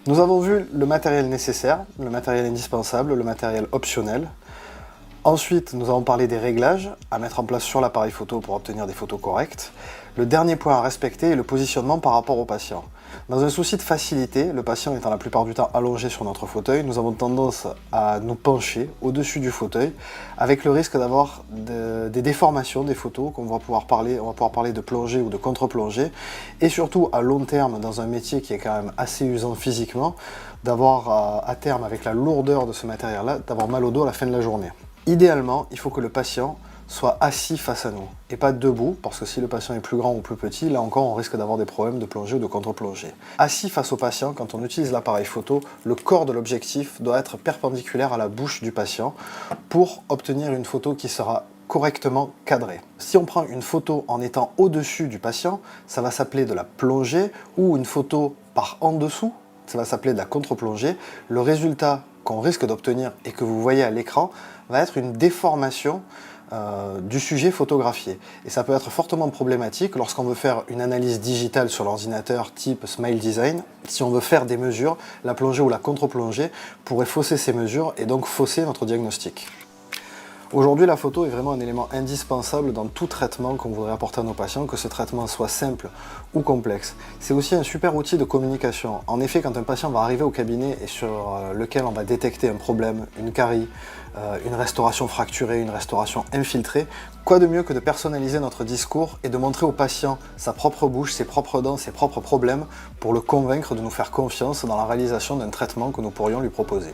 Nous avons vu le matériel nécessaire, le matériel indispensable, le matériel optionnel. Ensuite, nous avons parlé des réglages à mettre en place sur l'appareil photo pour obtenir des photos correctes. Le dernier point à respecter est le positionnement par rapport au patient. Dans un souci de facilité, le patient étant la plupart du temps allongé sur notre fauteuil, nous avons tendance à nous pencher au-dessus du fauteuil, avec le risque d'avoir des déformations des photos, on va pouvoir parler de plongée ou de contre-plongée, et surtout à long terme, dans un métier qui est quand même assez usant physiquement, d'avoir à terme, avec la lourdeur de ce matériel-là, d'avoir mal au dos à la fin de la journée. Idéalement, il faut que le patient soit assis face à nous et pas debout, parce que si le patient est plus grand ou plus petit, là encore on risque d'avoir des problèmes de plongée ou de contre-plongée. Assis face au patient, quand on utilise l'appareil photo, le corps de l'objectif doit être perpendiculaire à la bouche du patient pour obtenir une photo qui sera correctement cadrée. Si on prend une photo en étant au-dessus du patient, ça va s'appeler de la plongée, ou une photo par en dessous, ça va s'appeler de la contre-plongée. Le résultat qu'on risque d'obtenir et que vous voyez à l'écran va être une déformation du sujet photographié. Et ça peut être fortement problématique lorsqu'on veut faire une analyse digitale sur l'ordinateur type Smile Design. Si on veut faire des mesures, la plongée ou la contre-plongée pourrait fausser ces mesures et donc fausser notre diagnostic. Aujourd'hui, la photo est vraiment un élément indispensable dans tout traitement qu'on voudrait apporter à nos patients, que ce traitement soit simple ou complexe. C'est aussi un super outil de communication. En effet, quand un patient va arriver au cabinet et sur lequel on va détecter un problème, une carie, une restauration fracturée, une restauration infiltrée, quoi de mieux que de personnaliser notre discours et de montrer au patient sa propre bouche, ses propres dents, ses propres problèmes pour le convaincre de nous faire confiance dans la réalisation d'un traitement que nous pourrions lui proposer.